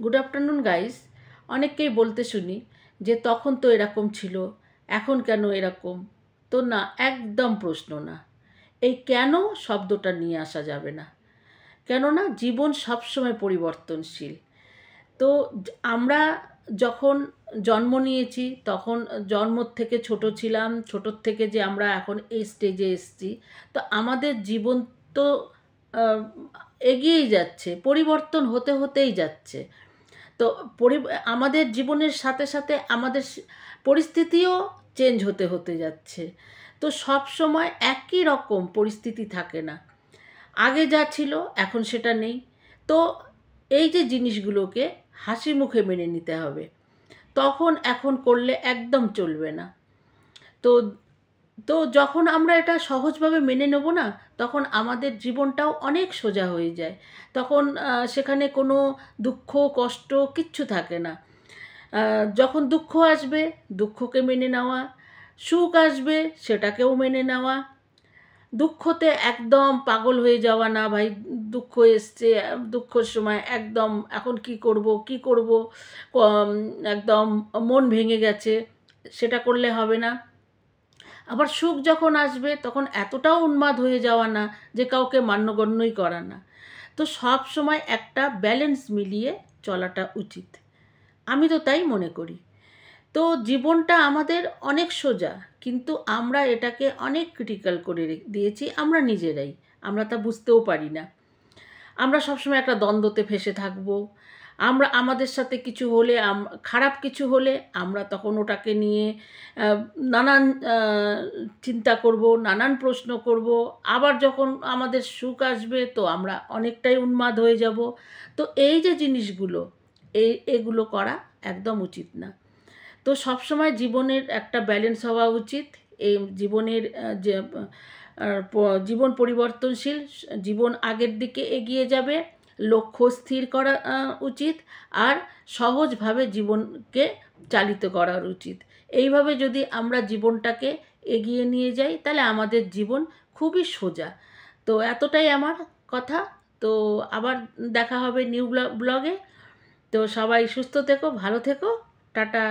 Good afternoon guys. অনেককেই বলতে শুনি যে তখন তো এরকম ছিল, এখন কেন এরকম। তো না, একদম প্রশ্ন না। এই কেন শব্দটা নিয়ে আসা যাবে না। কেননা জীবন সবসময় পরিবর্তনশীল। তো আমরা যখন জন্ম নিয়েছি তখন জন্ম থেকে ছোট ছিলাম, ছোটোর থেকে যে আমরা এখন এই স্টেজে এসেছি, তো আমাদের জীবন তো আহ, এগিয়েই যাচ্ছে, পরিবর্তন হতে হতেই যাচ্ছে। তো আমাদের জীবনের সাথে সাথে আমাদের পরিস্থিতিও চেঞ্জ হতে হতে যাচ্ছে। তো সব সময় একই রকম পরিস্থিতি থাকে না। আগে যা ছিল এখন সেটা নেই। তো এই যে জিনিসগুলোকে হাসি মুখে মেনে নিতে হবে। তখন এখন করলে একদম চলবে না। তো তো যখন আমরা এটা সহজভাবে মেনে নেব না, তখন আমাদের জীবনটাও অনেক সোজা হয়ে যায়। তখন সেখানে কোনো দুঃখ কষ্ট কিচ্ছু থাকে না। যখন দুঃখ আসবে দুঃখকে মেনে নেওয়া, সুখ আসবে সেটাকেও মেনে নেওয়া। দুঃখতে একদম পাগল হয়ে যাওয়া না, ভাই দুঃখ এসছে, দুঃখের সময় একদম এখন কি করব কি করব, একদম মন ভেঙে গেছে, সেটা করলে হবে না। আবার সুখ যখন আসবে তখন এতটাও উন্মাদ হয়ে যাওয়া না যে কাউকে মান্যগণ্যই করা না। তো সব সময় একটা ব্যালেন্স মিলিয়ে চলাটা উচিত। আমি তো তাই মনে করি। তো জীবনটা আমাদের অনেক সোজা, কিন্তু আমরা এটাকে অনেক ক্রিটিক্যাল করে দিয়েছি আমরা নিজেরাই। আমরা তা বুঝতেও পারি না। আমরা সবসময় একটা দ্বন্দ্বতে ফেসে থাকবো। আমরা আমাদের সাথে কিছু হলে, খারাপ কিছু হলে আমরা তখন ওটাকে নিয়ে নানান চিন্তা করব, নানান প্রশ্ন করব। আবার যখন আমাদের সুখ আসবে তো আমরা অনেকটাই উন্মাদ হয়ে যাব। তো এই যে জিনিসগুলো, এগুলো করা একদম উচিত না। তো সবসময় জীবনের একটা ব্যালেন্স হওয়া উচিত। এই জীবনের যে জীবন পরিবর্তনশীল, জীবন আগের দিকে এগিয়ে যাবে, লক্ষ্য স্থির করা উচিত, আর সহজভাবে জীবনকে চালিত করা উচিত। এইভাবে যদি আমরা জীবনটাকে এগিয়ে নিয়ে যাই তাহলে আমাদের জীবন খুবই সোজা। তো এতটাই আমার কথা। তো আবার দেখা হবে নিউ ব্লগে। তো সবাই সুস্থ থেকো, ভালো থেকো, টাটা।